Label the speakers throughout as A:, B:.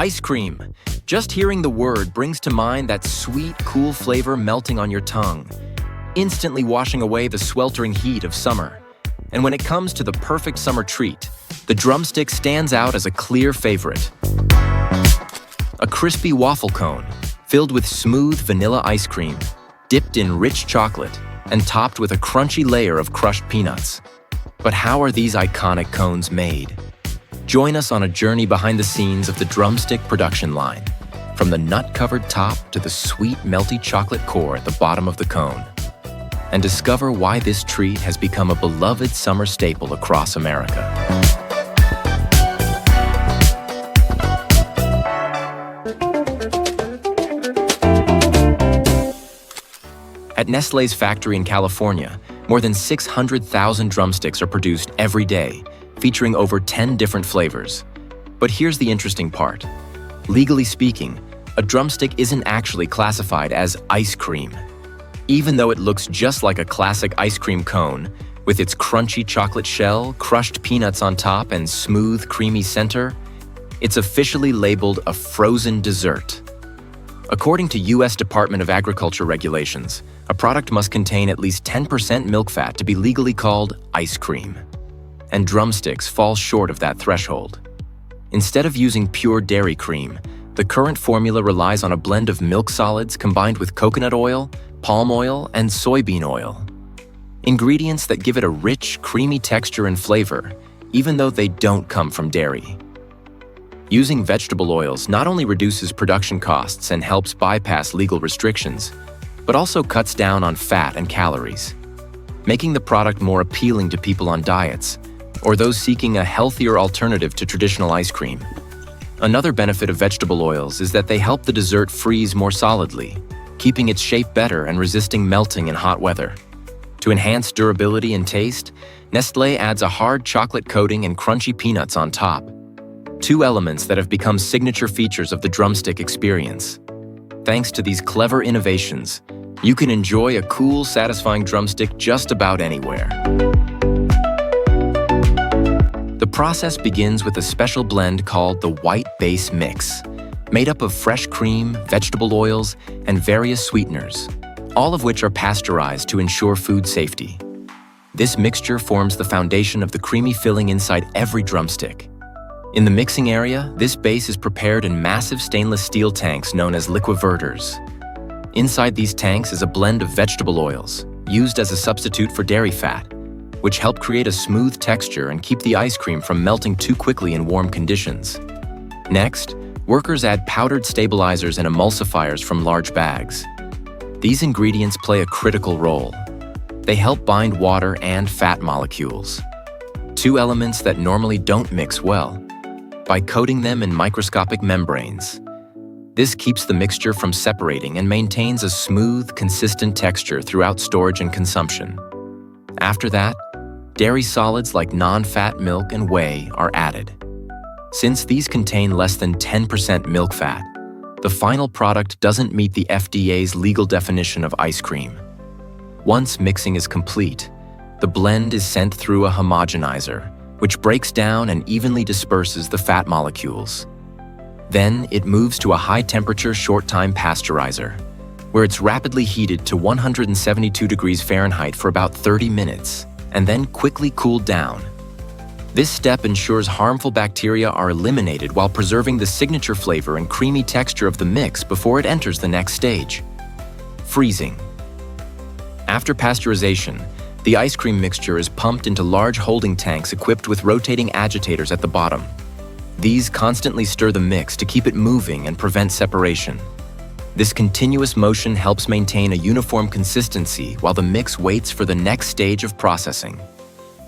A: Ice cream. Just hearing the word brings to mind that sweet, cool flavor melting on your tongue, instantly washing away the sweltering heat of summer. And when it comes to the perfect summer treat, the drumstick stands out as a clear favorite. A crispy waffle cone, filled with smooth vanilla ice cream, dipped in rich chocolate, and topped with a crunchy layer of crushed peanuts. But how are these iconic cones made? Join us on a journey behind the scenes of the drumstick production line, from the nut-covered top to the sweet, melty chocolate core at the bottom of the cone, and discover why this treat has become a beloved summer staple across America. At Nestlé's factory in California, more than 600,000 drumsticks are produced every day, featuring over 10 different flavors. But here's the interesting part. Legally speaking, a drumstick isn't actually classified as ice cream. Even though it looks just like a classic ice cream cone, with its crunchy chocolate shell, crushed peanuts on top, and smooth, creamy center, it's officially labeled a frozen dessert. According to U.S. Department of Agriculture regulations, a product must contain at least 10% milk fat to be legally called ice cream. And drumsticks fall short of that threshold. Instead of using pure dairy cream, the current formula relies on a blend of milk solids combined with coconut oil, palm oil, and soybean oil. Ingredients that give it a rich, creamy texture and flavor, even though they don't come from dairy. Using vegetable oils not only reduces production costs and helps bypass legal restrictions, but also cuts down on fat and calories, making the product more appealing to people on diets or those seeking a healthier alternative to traditional ice cream. Another benefit of vegetable oils is that they help the dessert freeze more solidly, keeping its shape better and resisting melting in hot weather. To enhance durability and taste, Nestlé adds a hard chocolate coating and crunchy peanuts on top, two elements that have become signature features of the drumstick experience. Thanks to these clever innovations, you can enjoy a cool, satisfying drumstick just about anywhere. The process begins with a special blend called the white base mix, made up of fresh cream, vegetable oils, and various sweeteners, all of which are pasteurized to ensure food safety. This mixture forms the foundation of the creamy filling inside every drumstick. In the mixing area, this base is prepared in massive stainless steel tanks known as liquiverters. Inside these tanks is a blend of vegetable oils, used as a substitute for dairy fat, which help create a smooth texture and keep the ice cream from melting too quickly in warm conditions. Next, workers add powdered stabilizers and emulsifiers from large bags. These ingredients play a critical role. They help bind water and fat molecules, two elements that normally don't mix well, by coating them in microscopic membranes. This keeps the mixture from separating and maintains a smooth, consistent texture throughout storage and consumption. After that, dairy solids like non-fat milk and whey are added. Since these contain less than 10% milk fat, the final product doesn't meet the FDA's legal definition of ice cream. Once mixing is complete, the blend is sent through a homogenizer, which breaks down and evenly disperses the fat molecules. Then it moves to a high-temperature short-time pasteurizer, where it's rapidly heated to 172 degrees Fahrenheit for about 30 minutes, and then quickly cooled down. This step ensures harmful bacteria are eliminated while preserving the signature flavor and creamy texture of the mix before it enters the next stage: freezing. After pasteurization, the ice cream mixture is pumped into large holding tanks equipped with rotating agitators at the bottom. These constantly stir the mix to keep it moving and prevent separation. This continuous motion helps maintain a uniform consistency while the mix waits for the next stage of processing.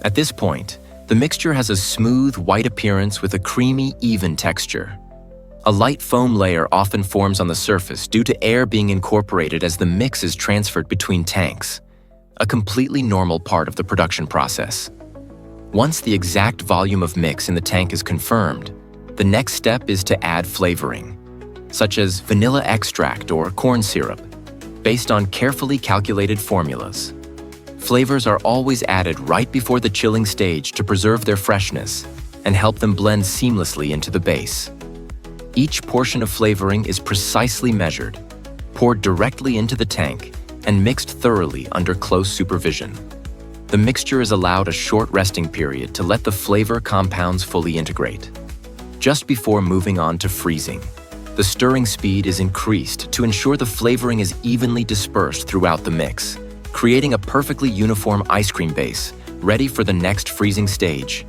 A: At this point, the mixture has a smooth, white appearance with a creamy, even texture. A light foam layer often forms on the surface due to air being incorporated as the mix is transferred between tanks, a completely normal part of the production process. Once the exact volume of mix in the tank is confirmed, the next step is to add flavoring, such as vanilla extract or corn syrup, based on carefully calculated formulas. Flavors are always added right before the chilling stage to preserve their freshness and help them blend seamlessly into the base. Each portion of flavoring is precisely measured, poured directly into the tank, and mixed thoroughly under close supervision. The mixture is allowed a short resting period to let the flavor compounds fully integrate. Just before moving on to freezing, the stirring speed is increased to ensure the flavoring is evenly dispersed throughout the mix, creating a perfectly uniform ice cream base, ready for the next freezing stage.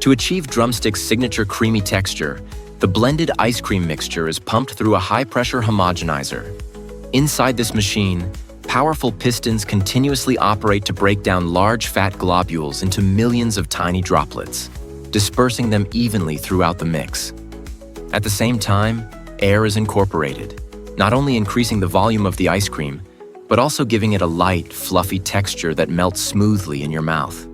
A: To achieve Drumstick's signature creamy texture, the blended ice cream mixture is pumped through a high-pressure homogenizer. Inside this machine, powerful pistons continuously operate to break down large fat globules into millions of tiny droplets, dispersing them evenly throughout the mix. At the same time, air is incorporated, not only increasing the volume of the ice cream, but also giving it a light, fluffy texture that melts smoothly in your mouth.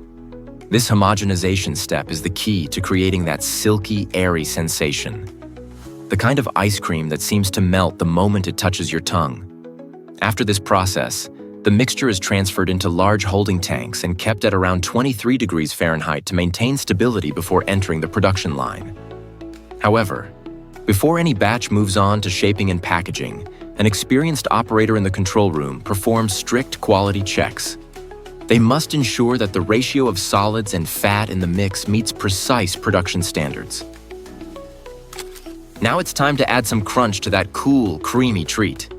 A: This homogenization step is the key to creating that silky, airy sensation. The kind of ice cream that seems to melt the moment it touches your tongue. After this process, the mixture is transferred into large holding tanks and kept at around 23 degrees Fahrenheit to maintain stability before entering the production line. However, before any batch moves on to shaping and packaging, an experienced operator in the control room performs strict quality checks. They must ensure that the ratio of solids and fat in the mix meets precise production standards. Now it's time to add some crunch to that cool, creamy treat.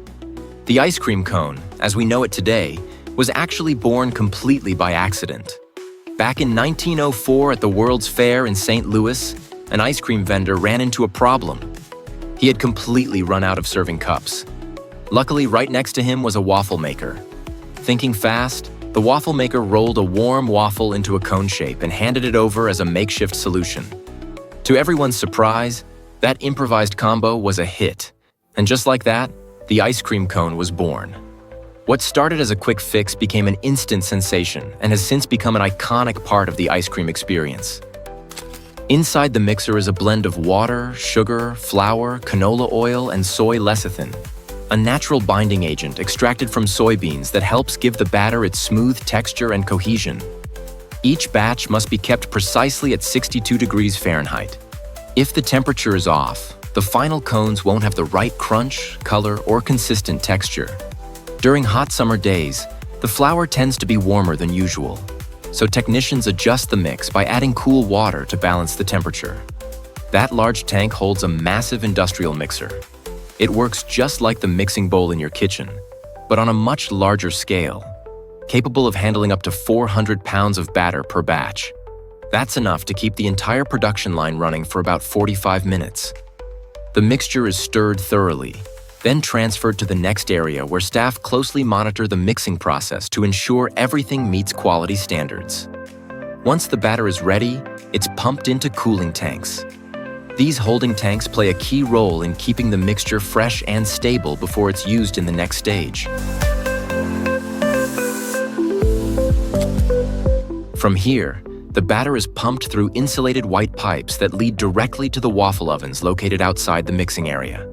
A: The ice cream cone, as we know it today, was actually born completely by accident. Back in 1904 at the World's Fair in St. Louis, an ice cream vendor ran into a problem. He had completely run out of serving cups. Luckily, right next to him was a waffle maker. Thinking fast, the waffle maker rolled a warm waffle into a cone shape and handed it over as a makeshift solution. To everyone's surprise, that improvised combo was a hit. And just like that, the ice cream cone was born. What started as a quick fix became an instant sensation and has since become an iconic part of the ice cream experience. Inside the mixer is a blend of water, sugar, flour, canola oil, and soy lecithin, a natural binding agent extracted from soybeans that helps give the batter its smooth texture and cohesion. Each batch must be kept precisely at 62 degrees Fahrenheit. If the temperature is off, the final cones won't have the right crunch, color, or consistent texture. During hot summer days, the flour tends to be warmer than usual, so technicians adjust the mix by adding cool water to balance the temperature. That large tank holds a massive industrial mixer. It works just like the mixing bowl in your kitchen, but on a much larger scale, capable of handling up to 400 pounds of batter per batch. That's enough to keep the entire production line running for about 45 minutes. The mixture is stirred thoroughly, then transferred to the next area where staff closely monitor the mixing process to ensure everything meets quality standards. Once the batter is ready, it's pumped into cooling tanks. These holding tanks play a key role in keeping the mixture fresh and stable before it's used in the next stage. From here, the batter is pumped through insulated white pipes that lead directly to the waffle ovens located outside the mixing area.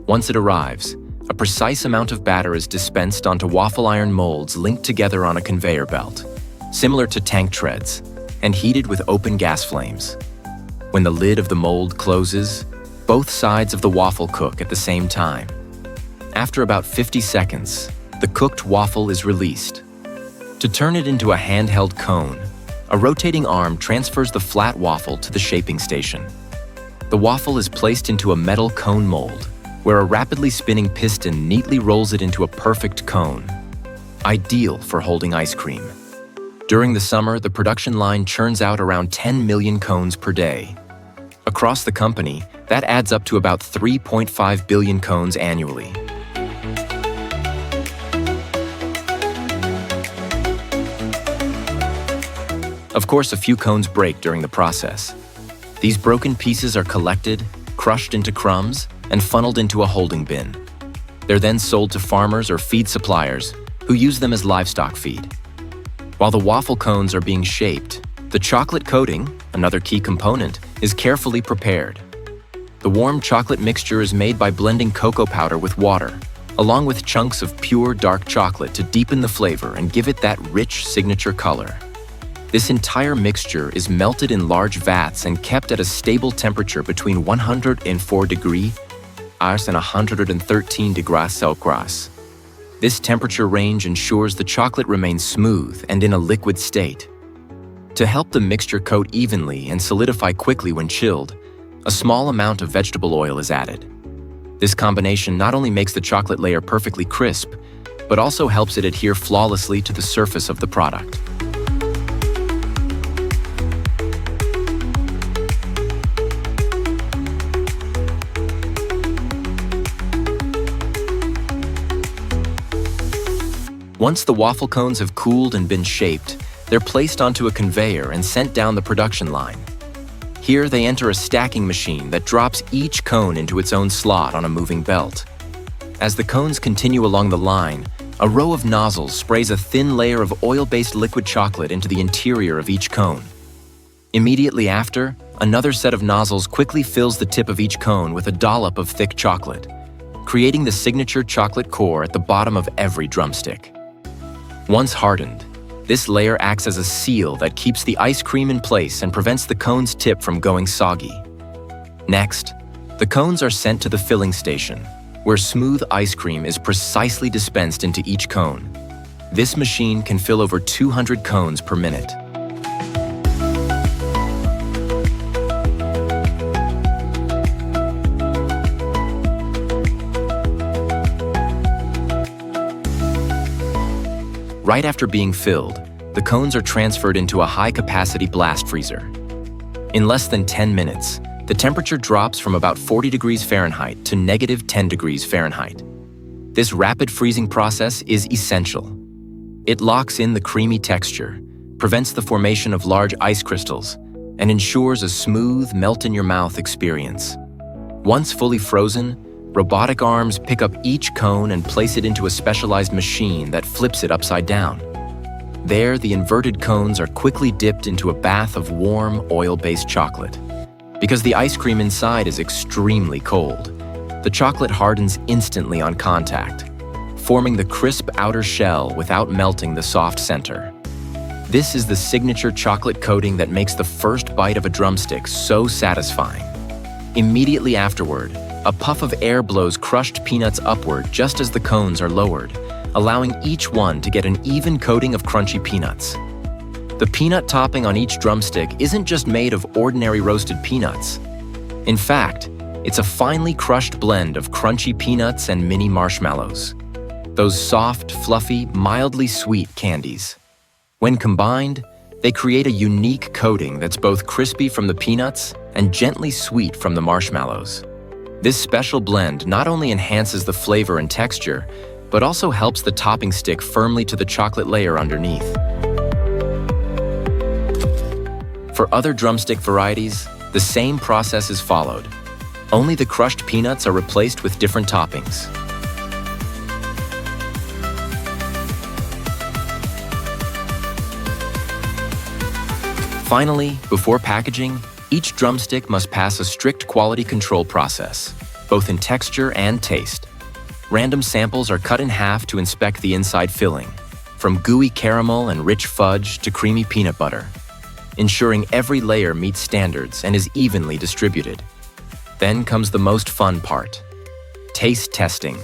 A: Once it arrives, a precise amount of batter is dispensed onto waffle iron molds linked together on a conveyor belt, similar to tank treads, and heated with open gas flames. When the lid of the mold closes, both sides of the waffle cook at the same time. After about 50 seconds, the cooked waffle is released. To turn it into a handheld cone, a rotating arm transfers the flat waffle to the shaping station. The waffle is placed into a metal cone mold, where a rapidly spinning piston neatly rolls it into a perfect cone, ideal for holding ice cream. During the summer, the production line churns out around 10 million cones per day. Across the company, that adds up to about 3.5 billion cones annually. Of course, a few cones break during the process. These broken pieces are collected, crushed into crumbs, and funneled into a holding bin. They're then sold to farmers or feed suppliers who use them as livestock feed. While the waffle cones are being shaped, the chocolate coating, another key component, is carefully prepared. The warm chocolate mixture is made by blending cocoa powder with water, along with chunks of pure dark chocolate to deepen the flavor and give it that rich signature color. This entire mixture is melted in large vats and kept at a stable temperature between 104 degrees Celsius and 113 degrees Celsius. This temperature range ensures the chocolate remains smooth and in a liquid state. To help the mixture coat evenly and solidify quickly when chilled, a small amount of vegetable oil is added. This combination not only makes the chocolate layer perfectly crisp, but also helps it adhere flawlessly to the surface of the product. Once the waffle cones have cooled and been shaped, they're placed onto a conveyor and sent down the production line. Here they enter a stacking machine that drops each cone into its own slot on a moving belt. As the cones continue along the line, a row of nozzles sprays a thin layer of oil-based liquid chocolate into the interior of each cone. Immediately after, another set of nozzles quickly fills the tip of each cone with a dollop of thick chocolate, creating the signature chocolate core at the bottom of every drumstick. Once hardened, this layer acts as a seal that keeps the ice cream in place and prevents the cone's tip from going soggy. Next, the cones are sent to the filling station, where smooth ice cream is precisely dispensed into each cone. This machine can fill over 200 cones per minute. Right after being filled, the cones are transferred into a high-capacity blast freezer. In less than 10 minutes, the temperature drops from about 40 degrees Fahrenheit to negative 10 degrees Fahrenheit. This rapid freezing process is essential. It locks in the creamy texture, prevents the formation of large ice crystals, and ensures a smooth, melt-in-your-mouth experience. Once fully frozen, robotic arms pick up each cone and place it into a specialized machine that flips it upside down. There, the inverted cones are quickly dipped into a bath of warm, oil-based chocolate. Because the ice cream inside is extremely cold, the chocolate hardens instantly on contact, forming the crisp outer shell without melting the soft center. This is the signature chocolate coating that makes the first bite of a drumstick so satisfying. Immediately afterward, a puff of air blows crushed peanuts upward just as the cones are lowered, allowing each one to get an even coating of crunchy peanuts. The peanut topping on each drumstick isn't just made of ordinary roasted peanuts. In fact, it's a finely crushed blend of crunchy peanuts and mini marshmallows. Those soft, fluffy, mildly sweet candies. When combined, they create a unique coating that's both crispy from the peanuts and gently sweet from the marshmallows. This special blend not only enhances the flavor and texture, but also helps the topping stick firmly to the chocolate layer underneath. For other drumstick varieties, the same process is followed. Only the crushed peanuts are replaced with different toppings. Finally, before packaging, each drumstick must pass a strict quality control process, both in texture and taste. Random samples are cut in half to inspect the inside filling, from gooey caramel and rich fudge to creamy peanut butter, ensuring every layer meets standards and is evenly distributed. Then comes the most fun part: taste testing.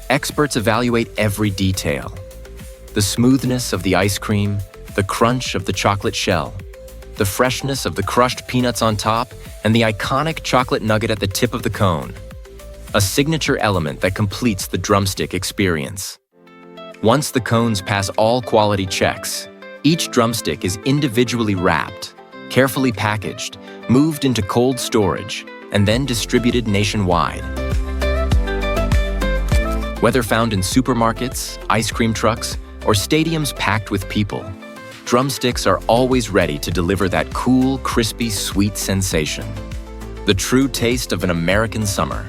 A: Experts evaluate every detail: the smoothness of the ice cream, the crunch of the chocolate shell, the freshness of the crushed peanuts on top, and the iconic chocolate nugget at the tip of the cone. A signature element that completes the drumstick experience. Once the cones pass all quality checks, each drumstick is individually wrapped, carefully packaged, moved into cold storage, and then distributed nationwide. Whether found in supermarkets, ice cream trucks, or stadiums packed with people, drumsticks are always ready to deliver that cool, crispy, sweet sensation. The true taste of an American summer.